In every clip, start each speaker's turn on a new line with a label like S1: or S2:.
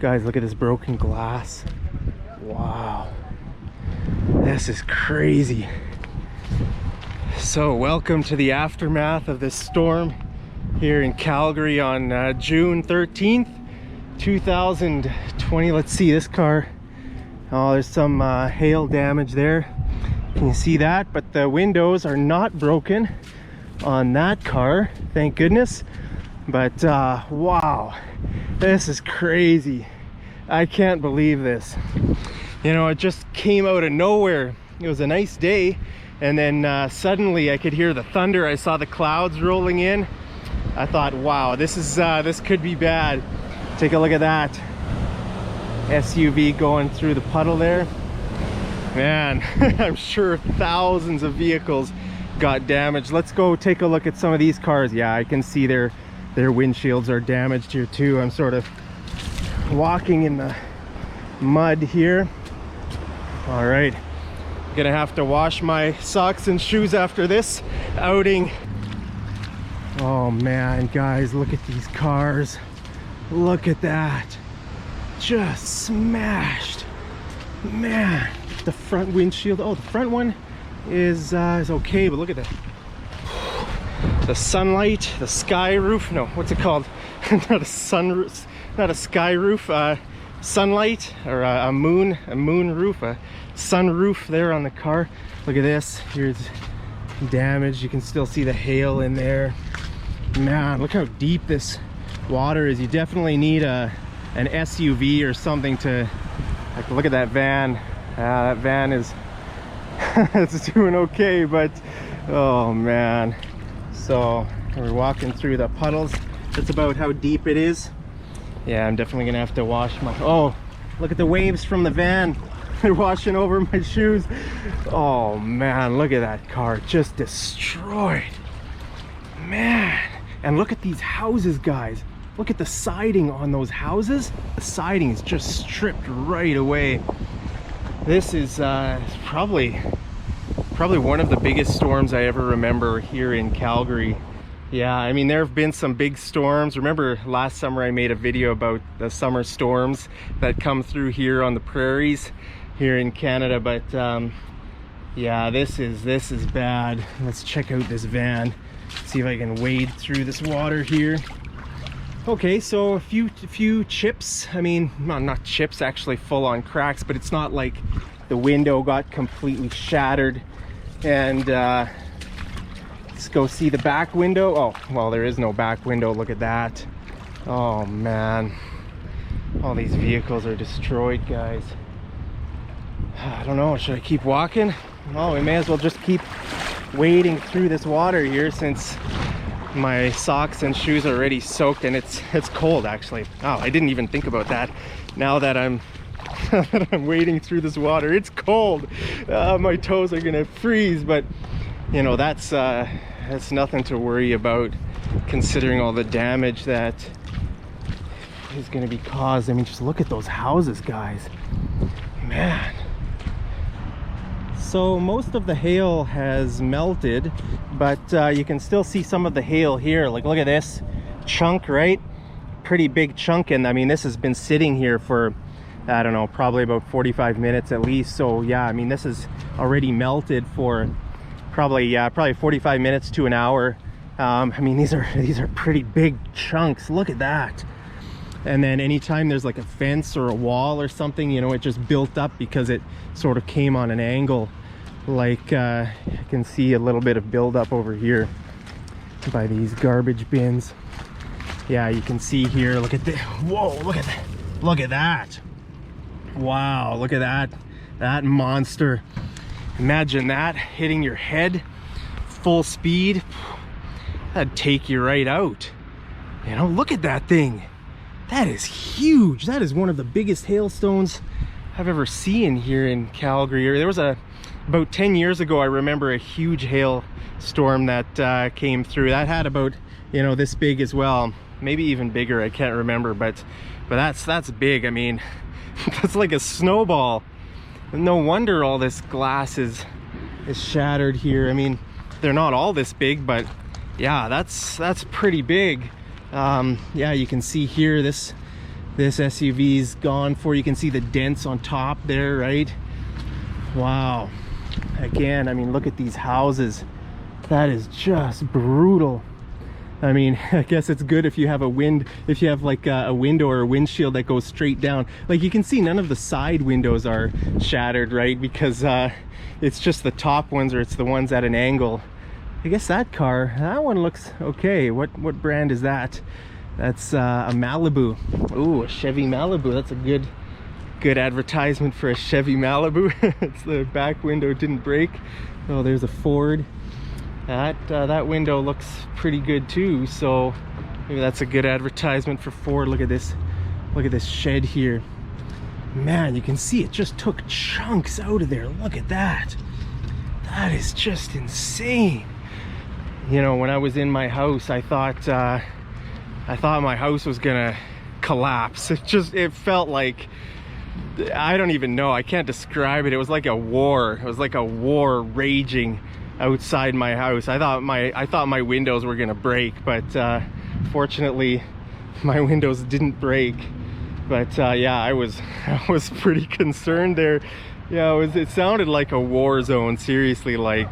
S1: Guys, look at this broken glass. Wow. This is crazy. So welcome to the aftermath of this storm here in Calgary on June 13th, 2020. Let's see this car. Oh, there's some hail damage there. Can you see that? But the windows are not broken on that car, thank goodness. But wow, this is crazy. I can't believe this. You know, it just came out of nowhere. It was a nice day, and then suddenly I could hear the thunder. I saw the clouds rolling in. I thought, wow, this could be bad. Take a look at that SUV going through the puddle there. Man, I'm sure thousands of vehicles got damaged. Let's go take a look at some of these cars. Yeah, I can see their windshields are damaged here too. I'm sort of walking in the mud here. All right, gonna have to wash my socks and shoes after this outing. Oh man, guys, look at these cars. Look at that, just smashed. Man, the front windshield, oh, the front one is okay, but look at that. The sunlight, the sky roof, no, what's it called? Not a sunroof, not a sky roof, sunlight, or a moon roof, a sunroof there on the car. Look at this, here's damage. You can still see the hail in there. Man, look how deep this water is. You definitely need an SUV or something to, like, look at that van. That van is it's doing okay, but oh man. So we're walking through the puddles. That's about how deep it is. Yeah, I'm definitely gonna have to wash my, oh, look at the waves from the van. They're washing over my shoes. Oh man, look at that car, just destroyed. Man, and look at these houses, guys. Look at the siding on those houses. The siding is just stripped right away. This is probably one of the biggest storms I ever remember here in Calgary. Yeah, I mean, there have been some big storms. Remember last summer I made a video about the summer storms that come through here on the prairies here in Canada, but yeah, this is bad. Let's check out this van, see if I can wade through this water here. Okay, so a few chips. I mean, not chips, actually full on cracks, but it's not like the window got completely shattered. And let's go see the back window. Oh, well, there is no back window. Look at that. Oh man, all these vehicles are destroyed, guys. I don't know, should I keep walking? Oh, we may as well just keep wading through this water here, since my socks and shoes are already soaked, and it's cold actually. Oh, I didn't even think about that. Now that I'm wading through this water, it's cold. My toes are gonna freeze, but you know, that's nothing to worry about, considering all the damage that is gonna be caused. I mean, just look at those houses, guys. Man. So most of the hail has melted, but you can still see some of the hail here. Like, look at this chunk, right? Pretty big chunk, and I mean, this has been sitting here for, I don't know, probably about 45 minutes at least. So yeah, I mean, this is already melted for probably 45 minutes to an hour. I mean, these are pretty big chunks. Look at that. And then anytime there's like a fence or a wall or something, you know, it just built up because it sort of came on an angle. Like I can see a little bit of buildup over here by these garbage bins. Yeah, you can see here, look at the, whoa, look at that, look at that. Wow, look at that monster. Imagine that hitting your head full speed. That'd take you right out. You know, look at that thing. That is huge. That is one of the biggest hailstones I've ever seen here in Calgary. There was about 10 years ago, I remember a huge hailstorm that came through. That had about, you know, this big as well. Maybe even bigger, I can't remember, but that's big. I mean, that's like a snowball. No wonder all this glass is shattered here. I mean, they're not all this big, but yeah, that's pretty big. Yeah, you can see here, this this SUV's gone for. You can see the dents on top there, right? Wow. Again, I mean, look at these houses. That is just brutal. I mean, I guess it's good if you have if you have like a window or a windshield that goes straight down. Like you can see none of the side windows are shattered, right? Because it's just the top ones, or it's the ones at an angle. I guess that one looks okay. What brand is that? That's a Malibu. Ooh, a Chevy Malibu. That's a good advertisement for a Chevy Malibu. It's the back window didn't break. Oh, there's a Ford. That window looks pretty good too, so maybe that's a good advertisement for Ford. Look at this shed here. Man, you can see it just took chunks out of there. Look at that. That is just insane. You know, when I was in my house, I thought my house was gonna collapse. It felt like, I don't even know, I can't describe it. It was like a war. It was like a war raging outside my house. I thought my windows were gonna break, but fortunately my windows didn't break. But yeah, I was pretty concerned there. Yeah, it sounded like a war zone, seriously. Like,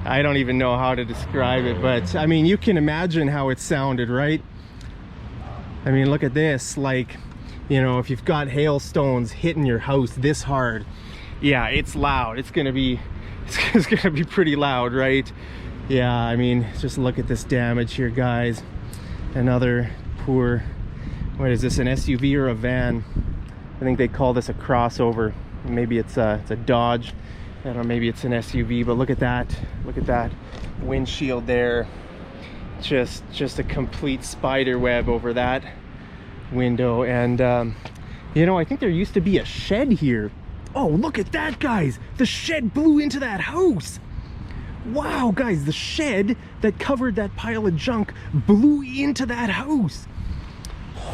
S1: I don't even know how to describe it, but I mean, you can imagine how it sounded, right? I mean, look at this. Like, you know, if you've got hailstones hitting your house this hard, yeah, it's loud. It's gonna be pretty loud, right? Yeah, I mean, just look at this damage here, guys. Another poor, what is this, an SUV or a van? I think they call this a crossover. Maybe it's a Dodge. I don't know, maybe it's an SUV, but look at that windshield there. Just a complete spider web over that window. And you know, I think there used to be a shed here. Oh, look at that, guys. The shed blew into that house. Wow, guys, the shed that covered that pile of junk blew into that house.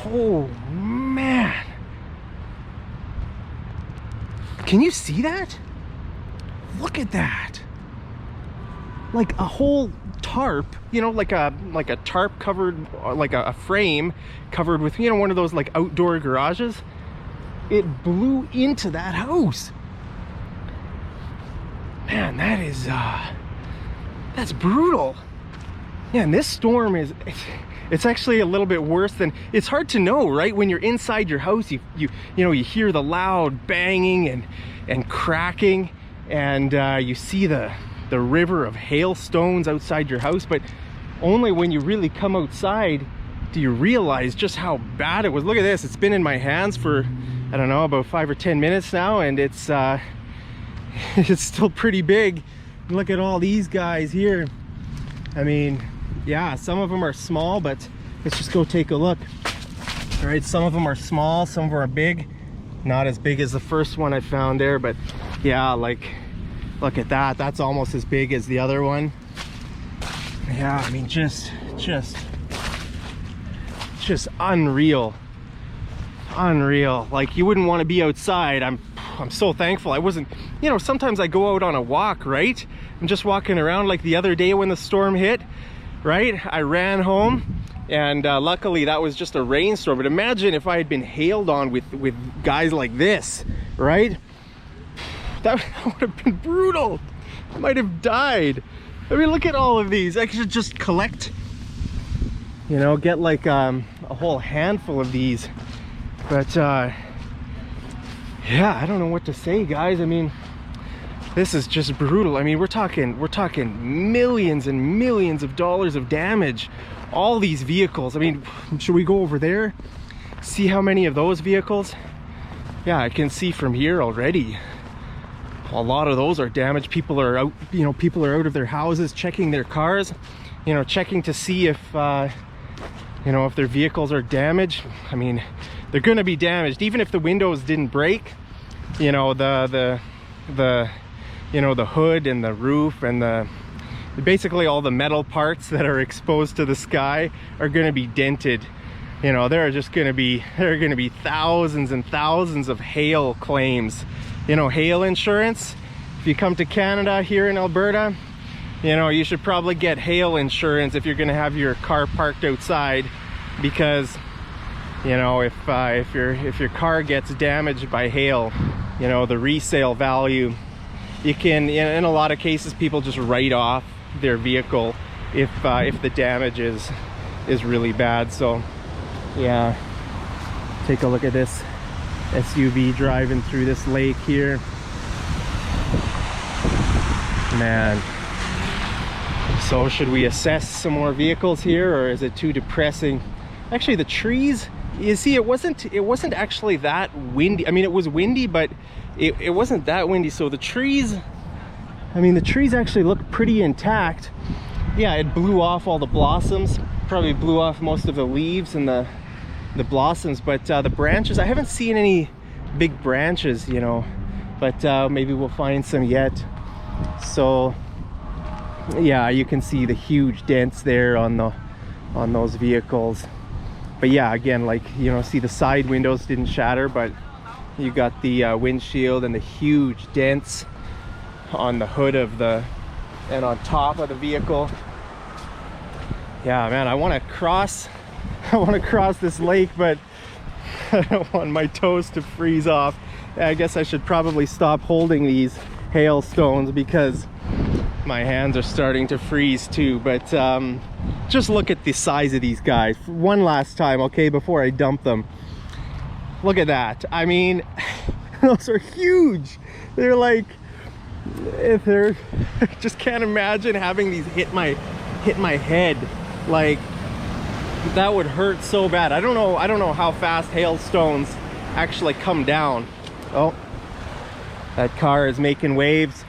S1: Oh, man. Can you see that? Look at that. Like a whole tarp, you know, like a tarp covered, like a frame covered with, you know, one of those like outdoor garages. It blew into that house. Man, that is that's brutal. Yeah, and this storm it's actually a little bit worse than, it's hard to know, right? When you're inside your house, you know, you hear the loud banging and cracking, and you see the river of hailstones outside your house, but only when you really come outside do you realize just how bad it was. Look at this. It's been in my hands for, I don't know, about 5 or 10 minutes now, and it's still pretty big. Look at all these guys here. I mean, yeah, some of them are small, but let's just go take a look. All right, some of them are small, some of them are big. Not as big as the first one I found there, but yeah, like, look at that. That's almost as big as the other one. Yeah, I mean, just unreal. Like, you wouldn't want to be outside. I'm so thankful I wasn't, you know, sometimes I go out on a walk, right? I'm just walking around, like the other day when the storm hit, right? I ran home, and luckily that was just a rainstorm. But imagine if I had been hailed on with guys like this, right? That would have been brutal. I might have died. I mean, look at all of these. I should just collect, you know, get like a whole handful of these. But yeah, I don't know what to say, guys. I mean, this is just brutal. I mean, we're talking millions and millions of dollars of damage. All these vehicles. I mean, should we go over there, see how many of those vehicles? Yeah, I can see from here already. A lot of those are damaged. People are out, you know, people are out of their houses, checking their cars, you know, checking to see if you know, if their vehicles are damaged. I mean, they're going to be damaged even if the windows didn't break. You know, the you know, the hood and the roof and basically all the metal parts that are exposed to the sky are going to be dented. You know, there are going to be thousands and thousands of hail claims. You know, hail insurance. If you come to Canada here in Alberta, you know, you should probably get hail insurance if you're going to have your car parked outside, because you know, if your car gets damaged by hail, you know, the resale value, you can, in a lot of cases, people just write off their vehicle if the damage is really bad. So yeah, take a look at this SUV driving through this lake here. Man, so should we assess some more vehicles here, or is it too depressing? Actually, the trees, you see, it wasn't actually that windy. I mean, it was windy, but it wasn't that windy. So the trees, I mean, the trees actually look pretty intact. Yeah, it blew off all the blossoms, probably blew off most of the leaves and the blossoms, but the branches, I haven't seen any big branches, you know, but maybe we'll find some yet. So yeah, you can see the huge dents there on those vehicles. But yeah, again, like, you know, see the side windows didn't shatter, but you got the windshield and the huge dents on the hood and on top of the vehicle. Yeah, man, I want to cross this lake, but I don't want my toes to freeze off. I guess I should probably stop holding these hailstones because my hands are starting to freeze too. But just look at the size of these guys one last time, okay, before I dump them. Look at that. I mean, those are huge. They're like, I just can't imagine having these hit my head. Like, that would hurt so bad. I don't know how fast hailstones actually come down. Oh, that car is making waves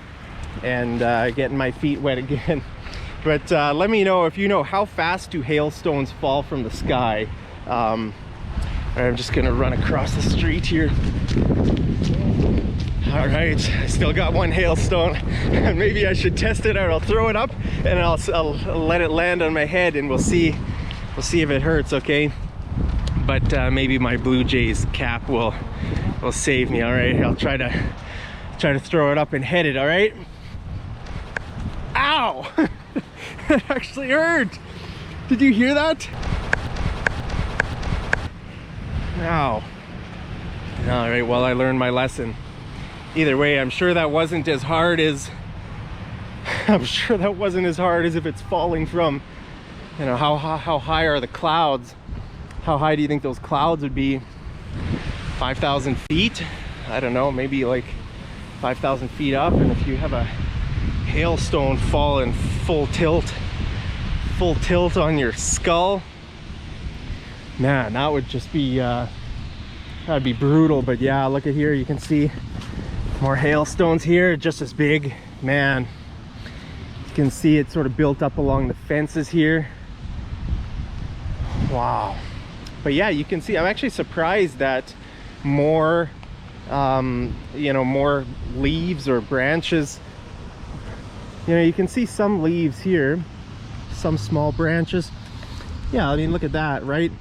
S1: and getting my feet wet again. But let me know if you know, how fast do hailstones fall from the sky. I'm just gonna run across the street here. All right, I still got one hailstone. Maybe I should test it out. I'll throw it up and I'll let it land on my head, and we'll see if it hurts, okay? But maybe my Blue Jays cap will save me. All right, I'll try to throw it up and head it. All right. Ow! It actually hurt. Did you hear that? Ow. All right, well, I learned my lesson. Either way, I'm sure that wasn't as hard as if it's falling from, you know, how high are the clouds? How high do you think those clouds would be? 5,000 feet? I don't know, maybe like 5,000 feet up. And if you have a hailstone fall in full tilt on your skull, man, that would just be that'd be brutal. But yeah, look at here, you can see more hailstones here, just as big. Man, you can see it sort of built up along the fences here. Wow. But yeah, you can see, I'm actually surprised that more you know, more leaves or branches, you know, you can see some leaves here, some small branches. Yeah, I mean, look at that, right?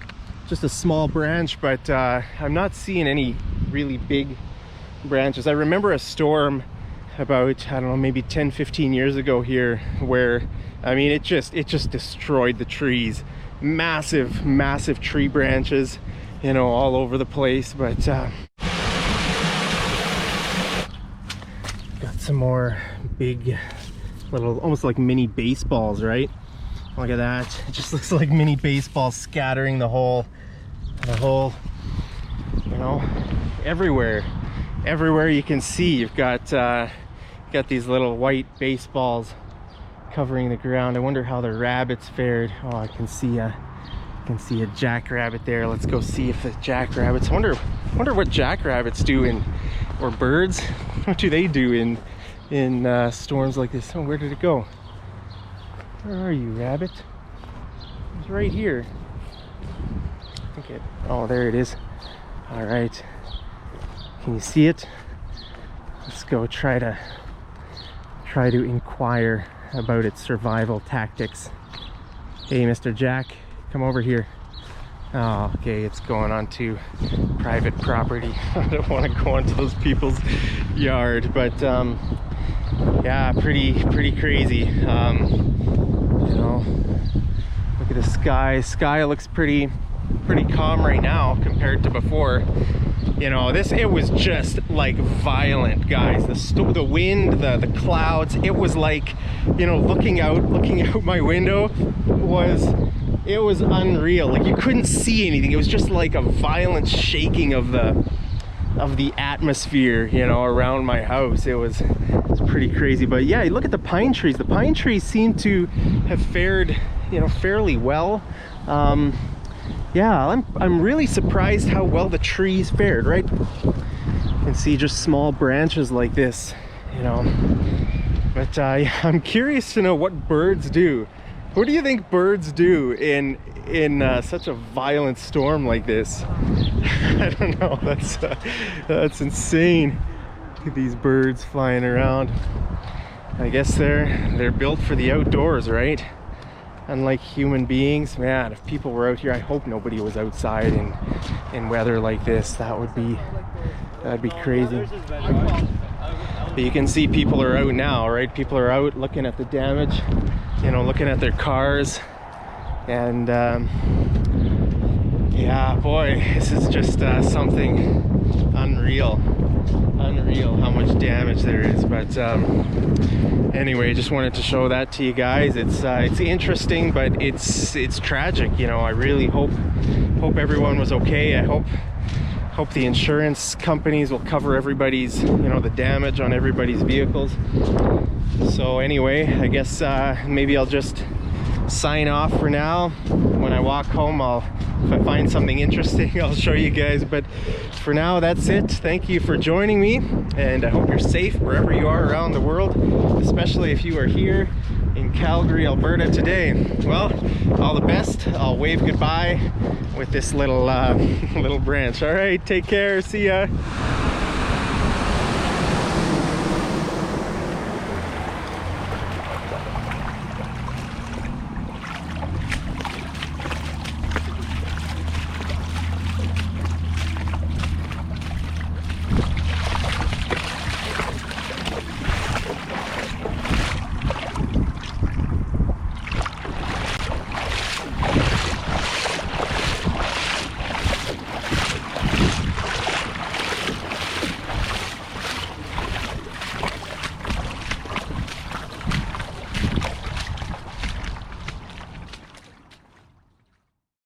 S1: Just a small branch, but I'm not seeing any really big branches. I remember a storm about, I don't know, maybe 10-15 years ago here, where, I mean, it just destroyed the trees. Massive tree branches, you know, all over the place. But got some more big little, almost like mini baseballs, right? Look at that. It just looks like mini baseballs scattering the whole, you know, everywhere you can see. You've got these little white baseballs covering the ground. I wonder how the rabbits fared. Oh, I can see a jackrabbit there. Let's go see if the jackrabbits, I wonder what jackrabbits do or birds, what do they do in storms like this? Oh, where did it go? Where are you, rabbit? It's right here. Okay. Oh, there it is. All right. Can you see it? Let's go try to inquire about its survival tactics. Hey, Mr. Jack, come over here. Oh, okay, it's going onto private property. I don't want to go onto those people's yard, but yeah, pretty crazy. You know, look at the sky. Sky looks pretty pretty calm right now compared to before. You know, it was just like violent, guys. The wind, the clouds, it was like, you know, looking out my window it was unreal. Like, you couldn't see anything. It was just like a violent shaking of the atmosphere, you know, around my house. It's pretty crazy. But yeah, look at the pine trees. The pine trees seem to have fared, you know, fairly well. Yeah, I'm really surprised how well the trees fared, right? You can see just small branches like this, you know. But I'm curious to know what birds do. What do you think birds do in such a violent storm like this? I don't know. That's insane. Look at these birds flying around. I guess they're built for the outdoors, right? Unlike human beings. Man, if people were out here, I hope nobody was outside in weather like this. That'd be crazy. But you can see people are out now, right? People are out looking at the damage, you know, looking at their cars. And yeah, boy, this is just something unreal how much damage there is. But anyway, just wanted to show that to you guys. It's interesting, but it's tragic, you know. I really hope everyone was okay. I hope the insurance companies will cover everybody's, you know, the damage on everybody's vehicles. So anyway, I guess maybe I'll just sign off for now. When I walk home, if I find something interesting, I'll show you guys. But for now, that's it. Thank you for joining me, and I hope you're safe wherever you are around the world, especially if you are here in Calgary, Alberta today. Well, all the best. I'll wave goodbye with this little branch. All right, take care. See ya.